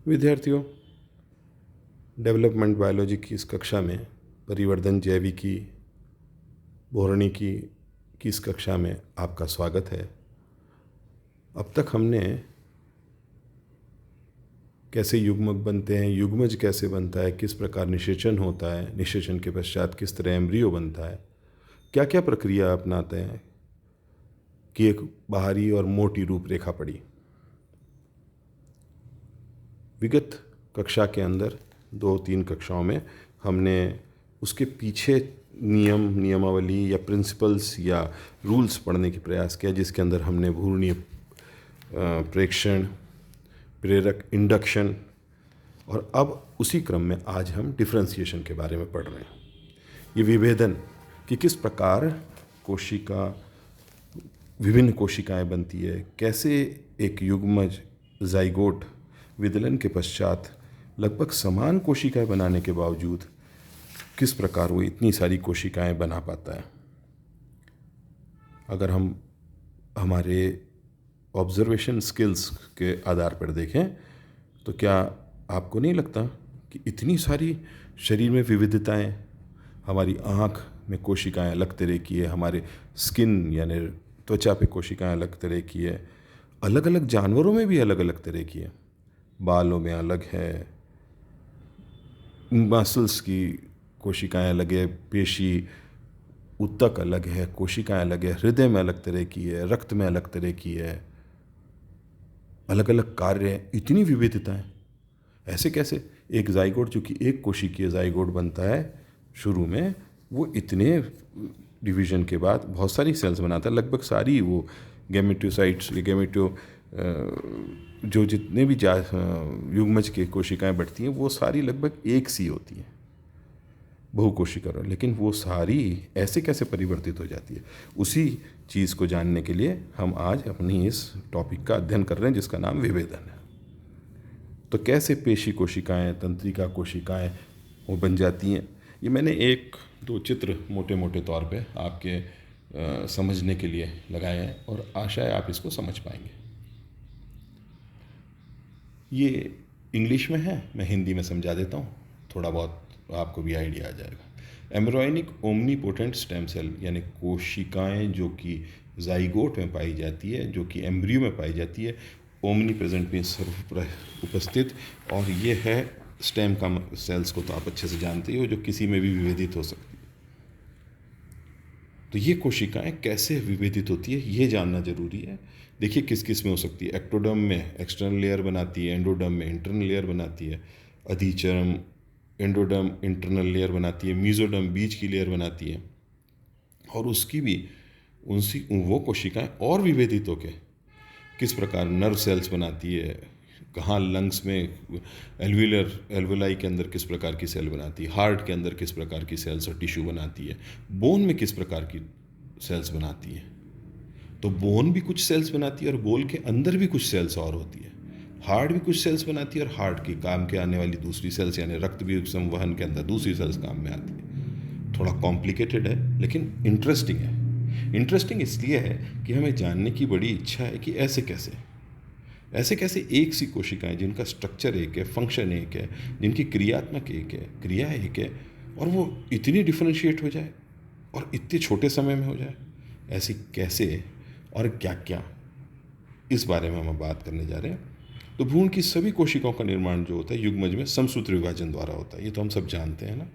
विद्यार्थियों, development biology की इस कक्षा में परिवर्धन जैविकी बोरणी की इस कक्षा में आपका स्वागत है। अब तक हमने कैसे युग्मक बनते हैं, युग्मज कैसे बनता है, किस प्रकार निषेचन होता है, निषेचन के पश्चात किस तरह एम्ब्रियो बनता है, क्या क्या प्रक्रिया अपनाते हैं कि एक बाहरी और मोटी रूपरेखा पड़ी। विगत कक्षा के अंदर 2-3 कक्षाओं में हमने उसके पीछे नियमावली या प्रिंसिपल्स या रूल्स पढ़ने की प्रयास किया, जिसके अंदर हमने भ्रूणीय प्रेक्षण, प्रेरक इंडक्शन, और अब उसी क्रम में आज हम डिफरेंशिएशन के बारे में पढ़ रहे हैं। ये विभेदन कि किस प्रकार विभिन्न कोशिकाएं बनती है, कैसे एक युग्मज जाइगोट विदलन के पश्चात लगभग समान कोशिकाएं बनाने के बावजूद किस प्रकार वो इतनी सारी कोशिकाएं बना पाता है। अगर हम हमारे ऑब्जर्वेशन स्किल्स के आधार पर देखें तो क्या आपको नहीं लगता कि इतनी सारी शरीर में विविधताएं, हमारी आँख में कोशिकाएं अलग तरह की है, हमारे स्किन यानी त्वचा पे कोशिकाएं अलग तरह की है, अलग अलग जानवरों में भी अलग अलग तरह की है, बालों में अलग है, मसल्स की कोशिकाएं अलग है, पेशी ऊतक अलग है, कोशिकाएं अलग है, हृदय में अलग तरह की है, रक्त में अलग तरह की है, अलग अलग कार्य हैं, इतनी विविधताएं। ऐसे कैसे एक जाइगोट, जो कि एक कोशिकीय जाइगोट बनता है शुरू में, वो इतने डिवीजन के बाद बहुत सारी सेल्स बनाता है, लगभग सारी वो गैमेटोसाइट्स या जो जितने भी युग्मज के कोशिकाएं बढ़ती हैं वो सारी लगभग एक सी होती हैं, बहुकोशिका। लेकिन वो सारी ऐसे कैसे परिवर्तित हो जाती है, उसी चीज़ को जानने के लिए हम आज अपनी इस टॉपिक का अध्ययन कर रहे हैं, जिसका नाम विभेदन है। तो कैसे पेशी कोशिकाएं, तंत्रिका कोशिकाएं वो बन जाती हैं, ये मैंने 1-2 चित्र मोटे मोटे तौर पे आपके समझने के लिए लगाए हैं और आशा है आप इसको समझ पाएंगे। ये इंग्लिश में है, मैं हिंदी में समझा देता हूँ, थोड़ा बहुत आपको भी आइडिया आ जाएगा। एम्ब्रियोनिक ओमनीपोटेंट स्टेम सेल यानी कोशिकाएं जो कि जाइगोट में पाई जाती है, जो कि एम्ब्रियो में पाई जाती है, ओमनी प्रेजेंट में सर्व उपस्थित, और ये है स्टेम का सेल्स को तो आप अच्छे से जानते ही हो, जो किसी में भी विभेदित हो सकती है। तो ये कोशिकाएं कैसे विभेदित होती है ये जानना जरूरी है। देखिए किस किस में हो सकती है। एक्टोडर्म में एक्सटर्नल लेयर बनाती है, एंडोडर्म में इंटरनल लेयर बनाती है, अधिचर्म एंडोडर्म इंटरनल लेयर बनाती है, मीजोडर्म बीच की लेयर बनाती है, और उसकी भी वो कोशिकाएं और विभेदित होकर किस प्रकार नर्व सेल्स बनाती है, कहाँ लंग्स में एल्वुलाई के अंदर किस प्रकार की सेल बनाती है, हार्ट के अंदर किस प्रकार की सेल्स और टिश्यू बनाती है, बोन में किस प्रकार की सेल्स बनाती है। तो बोन भी कुछ सेल्स बनाती है और बोन के अंदर भी कुछ सेल्स और होती है। हार्ट भी कुछ सेल्स बनाती है और हार्ट की काम के आने वाली दूसरी सेल्स यानी रक्त भी संवहन के अंदर दूसरी सेल्स काम में आती है। थोड़ा कॉम्प्लिकेटेड है लेकिन इंटरेस्टिंग है। इंटरेस्टिंग इसलिए है कि हमें जानने की बड़ी इच्छा है कि ऐसे कैसे एक सी कोशिकाएं जिनका स्ट्रक्चर एक है, फंक्शन एक है, जिनकी क्रियात्मक एक है, क्रिया एक है, और वो इतनी डिफरेंशिएट हो जाए और इतने छोटे समय में हो जाए, ऐसी कैसे और क्या क्या, इस बारे में हम बात करने जा रहे हैं। तो भ्रूण की सभी कोशिकाओं का निर्माण जो होता है युग्मज में समसूत्र विभाजन द्वारा होता है। ये तो हम सब जानते हैं ना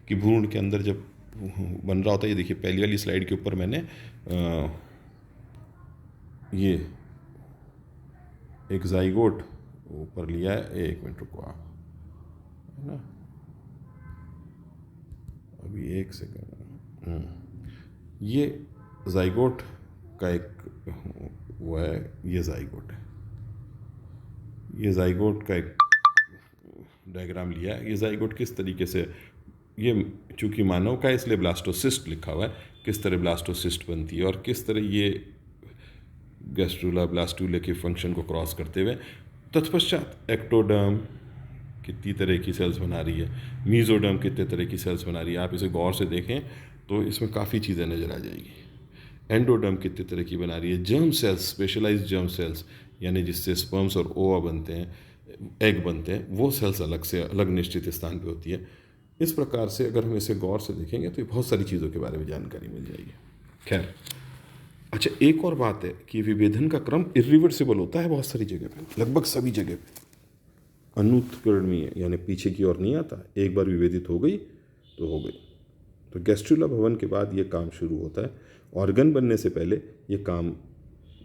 कि भ्रूण के अंदर जब बन रहा होता है, ये देखिए पहली वाली स्लाइड के ऊपर मैंने ये एक जाइगोट ऊपर लिया है, 1 मिनट रुको आप, है ना, अभी 1 सेकंड। ये जाइगोट का एक वो है, ये जाइगोट है, ये जाइगोट का एक डायग्राम लिया है। ये जाइगोट किस तरीके से, ये चूँकि मानव का है इसलिए ब्लास्टोसिस्ट लिखा हुआ है, किस तरह ब्लास्टोसिस्ट बनती है और किस तरह ये गैस्ट्रूला ब्लास्टूले के फंक्शन को क्रॉस करते हुए तत्पश्चात एक्टोडर्म कितनी तरह की सेल्स बना रही है, मीजोडर्म कितने तरह की सेल्स बना रही है। आप इसे गौर से देखें तो इसमें काफ़ी चीज़ें नज़र आ जाएगी। एंडोडर्म कितने तरह की बना रही है, germ cells, specialized germ cells यानी जिससे स्पर्म्स और ओवा बनते हैं, एग बनते हैं, वो सेल्स अलग से अलग निश्चित स्थान पे होती है। इस प्रकार से अगर हम इसे गौर से देखेंगे तो बहुत सारी चीज़ों के बारे में जानकारी मिल जाएगी। खैर, अच्छा, एक और बात है कि विभेदन का क्रम इरिवर्सिबल होता है बहुत सारी जगह पे, लगभग सभी जगह पे अनुत्कर्णीय, यानी पीछे की ओर नहीं आता। एक बार विभेदित हो गई तो हो गई। तो गैस्ट्रुला भवन के बाद ये काम शुरू होता है। ऑर्गन बनने से पहले ये काम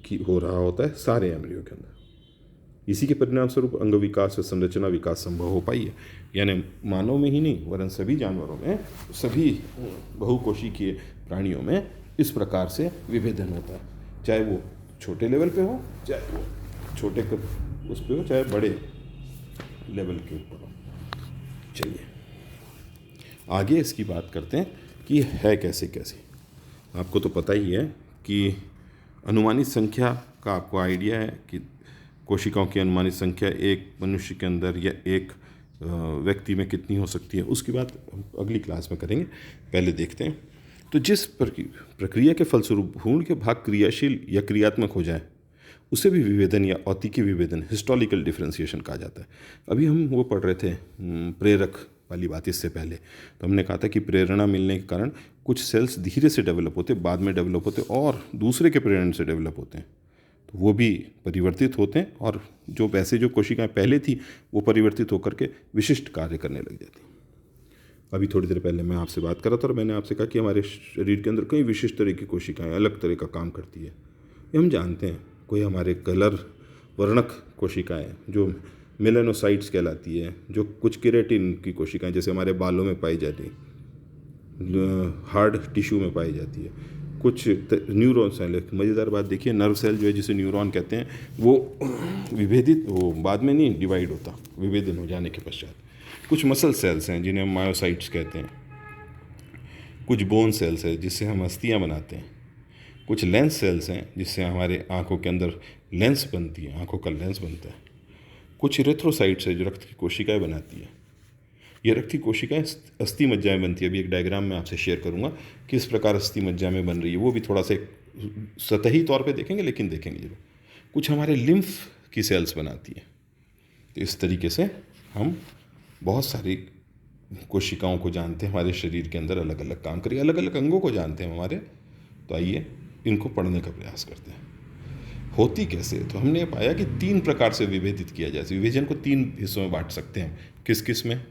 की हो रहा होता है सारे एम्ब्रियो के अंदर। इसी के परिणाम स्वरूप अंग विकास व संरचना विकास संभव हो पाई है। यानी मानव में ही नहीं वरन सभी जानवरों में, सभी बहुकोशिकीय प्राणियों में इस प्रकार से विभेदन होता है, चाहे वो छोटे लेवल पे हो, चाहे वो छोटे उस पे हो, चाहे बड़े लेवल के ऊपर हो। चलिए आगे इसकी बात करते हैं कि है कैसे कैसे। आपको तो पता ही है कि अनुमानित संख्या का आपको आइडिया है कि कोशिकाओं की अनुमानित संख्या एक मनुष्य के अंदर या एक व्यक्ति में कितनी हो सकती है, उसकी बात हम अगली क्लास में करेंगे। पहले देखते हैं तो जिस प्रक्रिया के फलस्वरूप भ्रूण के भाग क्रियाशील या क्रियात्मक हो जाए उसे भी विभेदन या औतिकी विभेदन, हिस्टोरिकल डिफरेंशिएशन कहा जाता है। अभी हम वो पढ़ रहे थे प्रेरक वाली बात इससे पहले, तो हमने कहा था कि प्रेरणा मिलने के कारण कुछ सेल्स धीरे से डेवलप होते, बाद में डेवलप होते और दूसरे के प्रेरणा से डेवलप होते हैं, तो वो भी परिवर्तित होते हैं। और जो वैसे जो कोशिकाएं पहले थी वो परिवर्तित होकर के विशिष्ट कार्य करने लग जाती हैं। अभी थोड़ी देर पहले मैं आपसे बात कर रहा था और मैंने आपसे कहा कि हमारे शरीर के अंदर कई विशिष्ट तरह की कोशिकाएं अलग तरह का काम करती है, ये हम जानते हैं। कोई हमारे कलर वर्णक कोशिकाएं जो मेलानोसाइट्स कहलाती है, जो कुछ केराटिन की कोशिकाएं जैसे हमारे बालों में पाई जाती है, हार्ड टिश्यू में पाई जाती है, कुछ न्यूरॉन सेल। मज़ेदार बात देखिए, नर्व सेल जो है जिसे न्यूरॉन कहते हैं वो विभेदित, वो बाद में नहीं डिवाइड होता विभेदन हो जाने के पश्चात। कुछ मसल सेल्स हैं जिन्हें हम मायोसाइट्स कहते हैं, कुछ बोन सेल्स हैं जिससे हम अस्थियाँ बनाते हैं, कुछ लेंस सेल्स हैं जिससे हमारे आँखों के अंदर लेंस बनती है, आँखों का लेंस बनता है, कुछ इरेथ्रोसाइट्स है जो रक्त की कोशिकाएं बनाती है। ये रक्त की कोशिकाएं अस्थि मज्जा में बनती है। अभी एक डायग्राम मैं आपसे शेयर करूंगा किस प्रकार अस्थि मज्जा में बन रही है, वो भी थोड़ा सा सतही तौर पे देखेंगे लेकिन देखेंगे जरूर। कुछ हमारे लिम्फ की सेल्स बनाती है। तो इस तरीके से हम बहुत सारी कोशिकाओं को जानते हैं, हमारे शरीर के अंदर अलग अलग काम करिए, अलग अलग अंगों को जानते हैं हमारे। तो आइए इनको पढ़ने का प्रयास करते हैं। होती कैसे, तो हमने पाया कि 3 प्रकार से विभेदित किया जाए। विभेजन को 3 हिस्सों में बांट सकते हैं। किस किस में,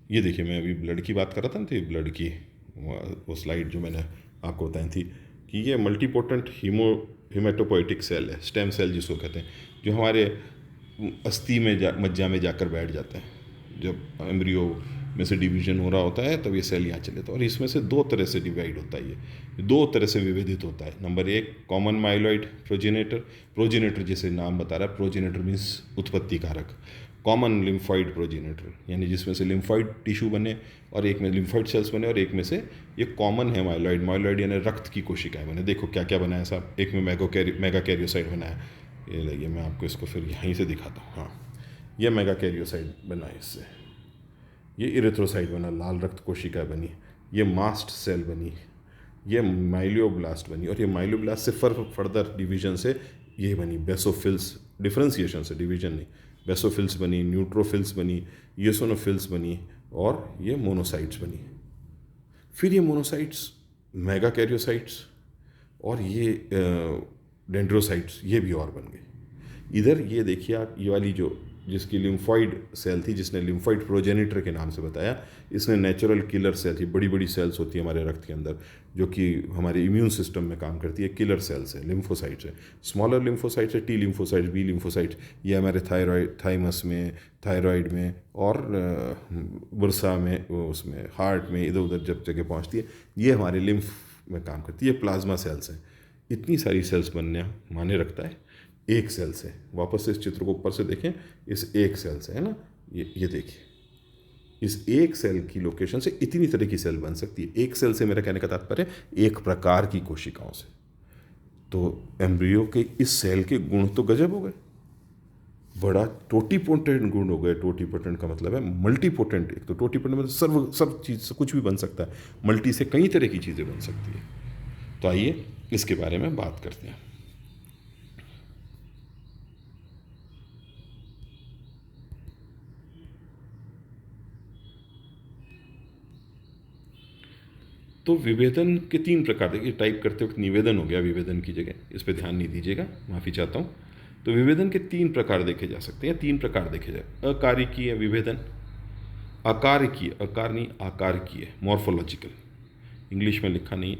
ये देखिए, मैं अभी ब्लड की बात कर रहा था ना, तो ये ब्लड की वो स्लाइड जो मैंने आपको बताई थी कि ये मल्टीपोटेंट हिमेटोपोइटिक सेल है, स्टेम सेल जिसको कहते हैं, जो हमारे अस्थि में मज्जा में जाकर बैठ जाता है। जब एम्ब्रियो में से डिवीजन हो रहा होता है तब ये सेल यहाँ चले, तो और इसमें से 2 तरह से डिवाइड होता है, ये 2 तरह से विभेदित होता है। Number 1 common myeloid progenitor, progenitor जैसे नाम बता रहा है, प्रोजेनेटर मीन्स उत्पत्ति कारक। कॉमन लिम्फॉइड प्रोजेनेटर यानी जिसमें से लिम्फॉइड टिश्यू बने और एक में लिम्फॉइड सेल्स बने और एक में से ये कॉमन है माइलॉइड। माइलॉइड यानी रक्त की कोशिकाएं बने। देखो क्या क्या बनाया साहब, एक में मेगा कैरियोसाइट बनाया, ये लगिए मैं आपको इसको फिर यहीं से दिखाता हूँ। हाँ, ये मेगा कैरियोसाइट बना है, इससे ये इरेथ्रोसाइट बना, लाल रक्त कोशिका बनी, ये मास्ट सेल बनी, ये माइलियोब्लास्ट बनी, और ये माइलियोब्लास्ट से फर्दर डिवीजन से ये बनी बेसोफिल्स, डिफरेंशिएशन से, डिवीजन नहीं, बेसोफिल्स बनी, न्यूट्रोफिल्स बनी, यूसोनोफिल्स बनी और ये मोनोसाइट्स बनी। फिर ये मोनोसाइट्स मेगा कैरियोसाइट्स और ये डेंड्रोसाइट्स ये भी और बन गए। इधर ये देखिए आप, ये वाली जो जिसकी लिम्फॉइड सेल थी, जिसने लिम्फॉइड प्रोजेनिटर के नाम से बताया, इसने नेचुरल किलर सेल थी। बड़ी बड़ी सेल्स होती है हमारे रक्त के अंदर जो कि हमारे इम्यून सिस्टम में काम करती है, किलर सेल्स है, लिम्फोसाइट्स है। स्मॉलर लिम्फोसाइट्स है, टी लिम्फोसाइट्स, बी लिम्फोसाइट्स, ये हमारे थाइमस में, थायराइड में और बुरसा में, उसमें हार्ट में, इधर उधर जब जगह पहुँचती है ये हमारे लिम्फ में काम करती है। प्लाज्मा सेल्स हैं। इतनी सारी सेल्स बनने माने रखता है एक सेल से। वापस से इस चित्र को ऊपर से देखें, इस एक सेल से, है ना, ये देखिए, इस एक सेल की लोकेशन से इतनी तरह की सेल बन सकती है। एक सेल से मेरा कहने का तात्पर्य एक प्रकार की कोशिकाओं से। तो एम्ब्रियो के इस सेल के गुण तो गजब हो गए, बड़ा टोटीपोटेंट गुण हो गए। टोटीपोटेंट का मतलब है मल्टीपोटेंट। एक तो टोटीपोटेंट मतलब सब चीज़ से कुछ भी बन सकता है, मल्टी से कई तरह की चीज़ें बन सकती है। तो आइए इसके बारे में बात करते हैं। तो विभेदन के 3 प्रकार, देखिए टाइप करते वक्त निवेदन हो गया विभेदन की जगह, इस पर ध्यान नहीं दीजिएगा, माफ़ी चाहता हूँ। तो विभेदन के 3 प्रकार देखे जा सकते हैं, 3 प्रकार देखे जाए। अकारिकीय विभेदन, आकारकीय, आकार नहीं आकारकीय, मॉर्फोलॉजिकल, इंग्लिश में लिखा नहीं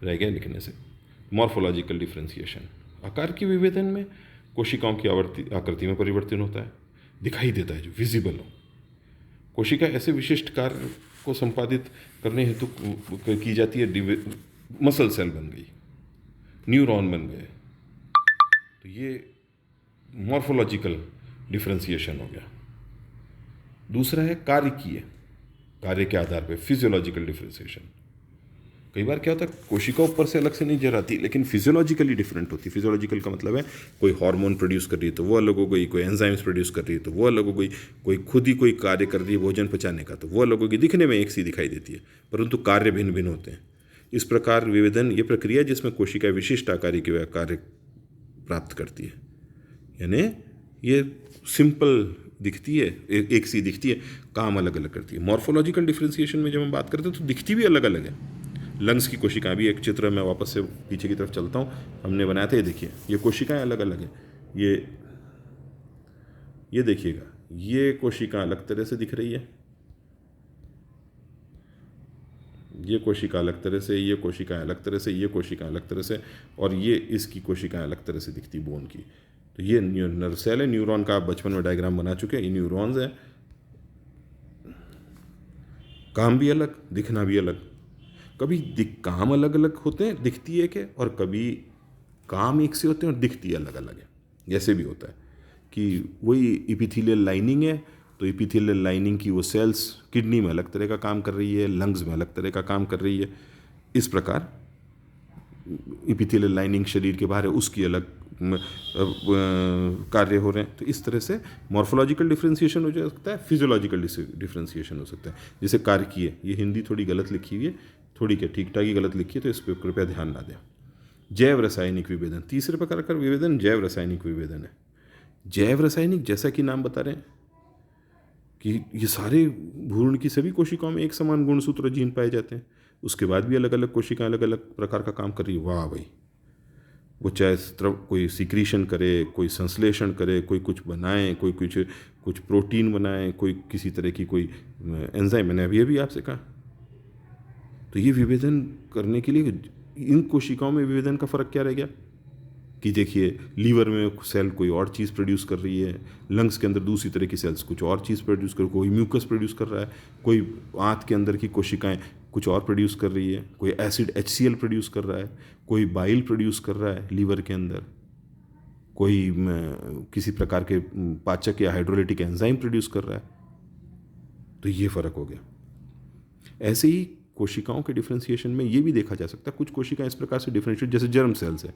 रह गया लिखने से, मॉर्फोलॉजिकल डिफ्रेंसिएशन। आकार की विभेदन में कोशिकाओं की आकृति में परिवर्तन होता है, दिखाई देता है, जो विजिबल हो। कोशिका ऐसे विशिष्ट कार्य को संपादित करने हेतु की जाती है, मसल सेल बन गई, न्यूरॉन बन गए, तो ये मॉर्फोलॉजिकल डिफ्रेंसिएशन हो गया। दूसरा है कार्यकीय, कार्य के आधार पे फिजियोलॉजिकल डिफ्रेंसिएशन। कई बार क्या होता है, कोशिका ऊपर से अलग से नहीं जराती, लेकिन फिजियोलॉजिकली डिफरेंट होती है। फिजियोलॉजिकल का मतलब है कोई हार्मोन प्रोड्यूस कर रही है तो वो अलग हो गई, कोई एंजाइम्स प्रोड्यूस कर रही है तो वो अलग हो गई, कोई खुद ही कोई कार्य कर रही है भोजन पचाने का तो वो अलग होगी। दिखने में एक सी दिखाई देती है, परंतु कार्य भिन्न भिन्न होते हैं। इस प्रकार विभेदन ये प्रक्रिया जिसमें कोशिका विशिष्ट आकार के कार्य प्राप्त करती है, यानी ये सिंपल दिखती है, एक सी दिखती है, काम अलग अलग करती है। मॉर्फोलॉजिकल डिफ्रेंसिएशन में जब हम बात करते हैं तो दिखती भी अलग अलग है। लंग्स की कोशिकाएं भी, एक चित्र में वापस से पीछे की तरफ चलता हूँ, हमने बनाया था, ये देखिए, ये कोशिकाएं अलग अलग है। ये देखिएगा, ये कोशिका अलग तरह से दिख रही है, ये कोशिका अलग तरह से, ये कोशिकाएं अलग तरह से, ये कोशिकाएं अलग तरह से, और ये इसकी कोशिकाएं अलग तरह से दिखती बोन की। तो ये नर्व सेल है, न्यूरॉन का आप बचपन में डायग्राम बना चुके हैं, ये न्यूरॉन्स है। काम भी अलग, दिखना भी अलग। कभी काम अलग अलग होते हैं, दिखती है क्या, और कभी काम एक से होते हैं और दिखती अलग अलग है। जैसे भी होता है कि वही इपिथेलियल लाइनिंग है, तो इपिथेलियल लाइनिंग की वो सेल्स किडनी में अलग तरह का काम कर रही है, लंग्स में अलग तरह का काम कर रही है। इस प्रकार इपिथेलियल लाइनिंग शरीर के बाहर है, उसकी अलग कार्य हो रहे हैं। तो इस तरह से मॉर्फोलॉजिकल डिफ्रेंसिएशन हो सकता है, फिजियोलॉजिकल डिफ्रेंसिएशन हो सकता है। जैसे कार्यकीय, ये हिंदी थोड़ी गलत लिखी हुई है, थोड़ी क्या ठीक ठाक ही गलत लिखी है, तो इस पर कृपया ध्यान ना दें। जैव रासायनिक विभेदन, तीसरे प्रकार का विभेदन जैव रासायनिक विभेदन है। जैव रासायनिक, जैसा कि नाम बता रहे हैं कि ये सारे भ्रूण की सभी कोशिकाओं में एक समान गुणसूत्र जीन पाए जाते हैं, उसके बाद भी अलग अलग कोशिकाएं अलग अलग प्रकार का काम कर रही है। वाह भाई, वो चाहे कोई सिक्रीशन करे, कोई संश्लेषण करे, कोई कुछ बनाए, कोई कुछ प्रोटीन बनाए, कोई किसी तरह की कोई एंजाइम, मैंने अभी आपसे कहा। तो ये विभेदन करने के लिए इन कोशिकाओं में विभेदन का फ़र्क क्या रह गया कि देखिए, लीवर में सेल कोई और चीज़ प्रोड्यूस कर रही है, लंग्स के अंदर दूसरी तरह की सेल्स कुछ और चीज़ प्रोड्यूस कर, कोई म्यूकस प्रोड्यूस कर रहा है, कोई आंत के अंदर की कोशिकाएं कुछ और प्रोड्यूस कर रही है, कोई एसिड HCl प्रोड्यूस कर रहा है, कोई बाइल प्रोड्यूस कर रहा है लीवर के अंदर, कोई किसी प्रकार के पाचक या हाइड्रोलिटिक एंजाइम प्रोड्यूस कर रहा है। तो ये फ़र्क हो गया। ऐसे ही कोशिकाओं के डिफ्रेंसिएशन में ये भी देखा जा सकता है, कुछ कोशिकाएं इस प्रकार से डिफ्रेंशिएट, जैसे जर्म सेल्स है।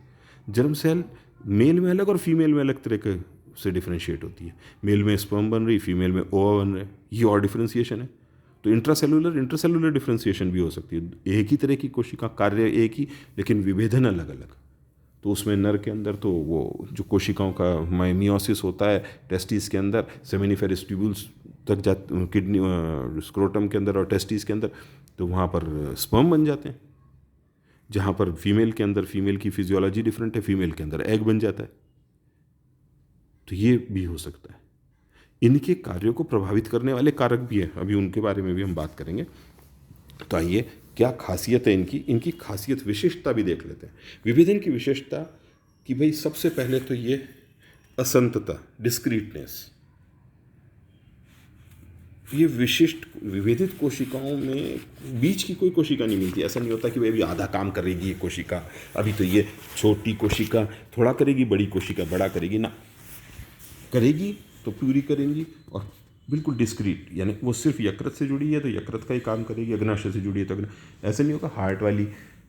जर्म सेल मेल में अलग और फीमेल में अलग तरह के से डिफ्रेंशिएट होती है। मेल में स्पर्म बन रही, फीमेल में ओवा बन रहे, ये और डिफ्रेंसिएशन है। तो इंट्रासेलुलर डिफ्रेंसिएशन भी हो सकती है। एक ही तरह की कोशिका, कार्य एक ही, लेकिन विभेदन अलग अलग। तो उसमें नर के अंदर तो वो जो कोशिकाओं का मियोसिस होता है टेस्टिस के अंदर, सेमिनिफेरस ट्यूब्यूल्स तक जा, किडनी स्क्रोटम के अंदर और टेस्टिस के अंदर, तो वहाँ पर स्पर्म बन जाते हैं। जहाँ पर फीमेल के अंदर, फीमेल की फिजियोलॉजी डिफरेंट है, फीमेल के अंदर एग बन जाता है। तो ये भी हो सकता है। इनके कार्यों को प्रभावित करने वाले कारक भी हैं, अभी उनके बारे में भी हम बात करेंगे। तो आइए, क्या खासियत है इनकी खासियत, विशिष्टता भी देख लेते हैं। विभेदन की विशेषता कि भाई सबसे पहले तो ये असंतता, डिस्क्रीटनेस। ये विशिष्ट विभेदित कोशिकाओं में बीच की कोई कोशिका नहीं मिलती। ऐसा नहीं होता कि भाई अभी आधा काम करेगी ये कोशिका, अभी तो ये छोटी कोशिका थोड़ा करेगी, बड़ी कोशिका बड़ा करेगी, ना, करेगी तो पूरी करेंगी और बिल्कुल डिस्क्रीट, यानी वो सिर्फ यकृत से जुड़ी है तो यकृत का ही काम करेगी, अग्नाशय से जुड़ी है तो ऐसे नहीं होगा हार्ट वाली,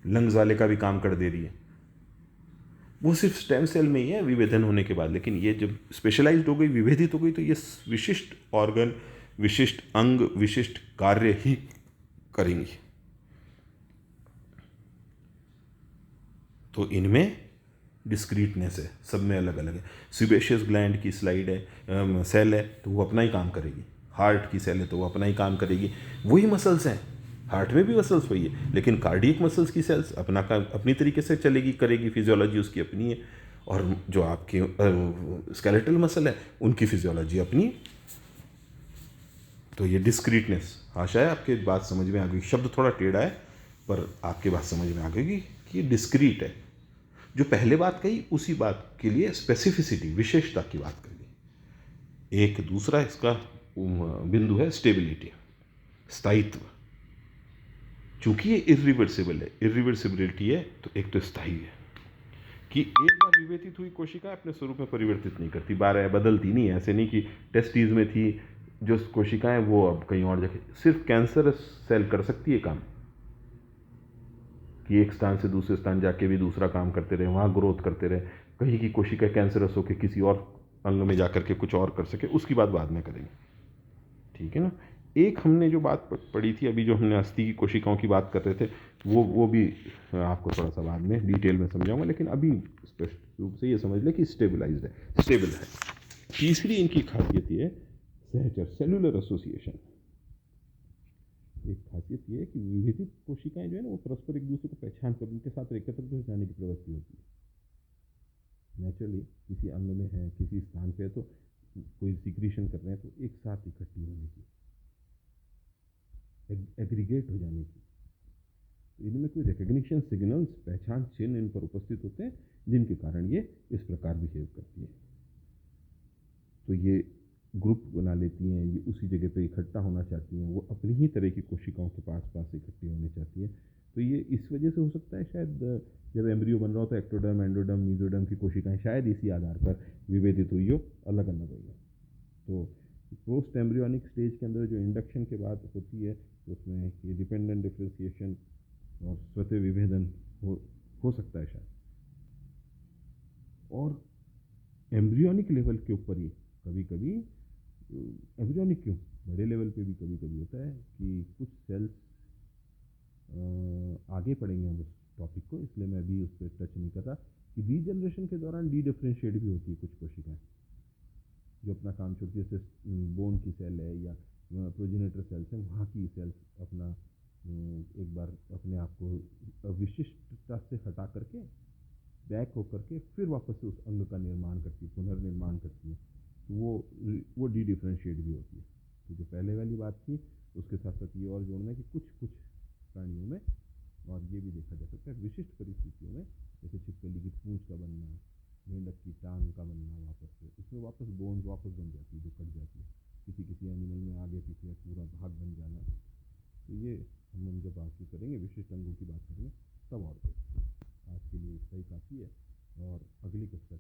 लंग्स वाले का भी काम कर दे रही है। वो सिर्फ स्टेम सेल में ही है विभेदन होने के बाद, लेकिन ये जब स्पेशलाइज्ड हो गई, विभेदित हो गई, तो ये विशिष्ट ऑर्गन, विशिष्ट अंग, विशिष्ट कार्य ही करेंगी। तो इनमें डिस्क्रीटनेस है, सब में अलग अलग है। सीबेशियस ग्लैंड की स्लाइड है, सेल है, तो वो अपना ही काम करेगी। हार्ट की सेल है तो वो अपना ही काम करेगी। वही मसल्स हैं, हार्ट में भी मसल्स वही है, लेकिन कार्डियक मसल्स की सेल्स अपना काम अपनी तरीके से चलेगी, करेगी, फिजियोलॉजी उसकी अपनी है। और जो आपके स्केलेटल मसल है उनकी फिजियोलॉजी अपनी है। तो ये डिस्क्रीटनेस, आशा है आपके बात समझ में आ गई। शब्द थोड़ा टेढ़ा है पर आपके बात समझ में आ गई कि ये डिस्क्रीट है। जो पहले बात कही उसी बात के लिए स्पेसिफिसिटी, विशेषता की बात करी। एक दूसरा इसका बिंदु है स्टेबिलिटी, स्थायित्व। चूंकि ये इरिवर्सिबल है, इरिवर्सिबिलिटी है तो एक तो स्थायी है कि एक बार विभेदित हुई कोशिका अपने स्वरूप में परिवर्तित नहीं करती, बार बदलती नहीं है। ऐसे नहीं कि टेस्टीज में थी जो कोशिकाएं वो अब कहीं और जगह, सिर्फ कैंसर सेल कर सकती है काम कि एक स्थान से दूसरे स्थान जाके भी दूसरा काम करते रहे, वहाँ ग्रोथ करते रहे। कहीं की कोशिका कैंसरस होकर किसी और अंग में जाकर के कुछ और कर सके, उसकी बात बाद में करेंगे, ठीक है ना। एक हमने जो बात पढ़ी थी अभी, जो हमने अस्थि की कोशिकाओं की बात कर रहे थे, वो भी आपको थोड़ा सा बाद में डिटेल में समझाऊंगा, लेकिन अभी स्पष्ट रूप से ये समझ लें कि स्टेबलाइज्ड है, स्टेबल है। तीसरी इनकी खासियत ये है सहचर, सेलुलर एसोसिएशन। एक खासियत ये है कि विभेदित कोशिकाएं जो है ना वो परस्पर एक दूसरे को पहचान कर उनके साथ एकत्र हो जाने की प्रवृत्ति होती है। नेचुरली किसी अंग में है, किसी स्थान पे है, तो कोई सिक्रीशन कर रहे हैं तो एक साथ इकट्ठी होने की, एग्रीगेट हो जाने की। तो इनमें कोई रिकग्निशन सिग्नल्स, पहचान चिन्ह इन पर उपस्थित होते हैं जिनके कारण ये इस प्रकार बिहेव करती है। तो ये ग्रुप बना लेती हैं, ये उसी जगह पे इकट्ठा होना चाहती हैं, वो अपनी ही तरह की कोशिकाओं के पास पास इकट्ठी होने चाहती है। तो ये इस वजह से हो सकता है शायद जब एम्ब्रियो बन रहा हो तो एक्टोडर्म, एंडोडर्म, मीजोडर्म की कोशिकाएं शायद इसी आधार पर विभेदित हुई हो, अलग अलग हुई हो। तो पोस्ट एम्ब्रियोनिक स्टेज के अंदर जो इंडक्शन के बाद होती है तो उसमें ये डिपेंडेंट डिफ्रेंसिएशन और स्वतः विभेदन हो सकता है शायद। और एम्ब्रियोनिक लेवल के ऊपर ही कभी कभी, एम्ब्रियोनिक क्यों, बड़े लेवल पे भी कभी कभी होता है कि कुछ सेल्स, आगे पढ़ेंगे हम उस टॉपिक को, इसलिए मैं अभी उस पर टच नहीं कर रहा, कि रीजनरेशन के दौरान डी डिफ्रेंशिएट भी होती है कुछ कोशिकाएं जो अपना काम छोड़ती है। जैसे बोन की सेल है या प्रोजेनेटर सेल्स हैं, वहाँ की सेल्स अपना एक बार अपने आप को विशिष्टता से हटा करके बैक होकर के फिर वापस से उस अंग का निर्माण करती है, पुनर्निर्माण करती है। तो वो डी डिफ्रेंशिएट भी होती है। तो जो पहले वाली बात थी उसके साथ साथ ये और जोड़ना है कि कुछ कुछ प्राणियों में, और ये भी देखा जा सकता है विशिष्ट परिस्थितियों में, जैसे छिपकली की पूंछ का बनना, मेंढक की टांग का बनना, वापस से उसमें वापस बोन्स वापस बन जाती है जो कट जाती है। किसी किसी एनिमल में आगे पीछे पूरा भाग बन जाना। तो ये हम जब बात करेंगे विशिष्ट अंगों की बात करेंगे तब। और आज के लिए इतना ही काफ़ी है, और अगली कक्षा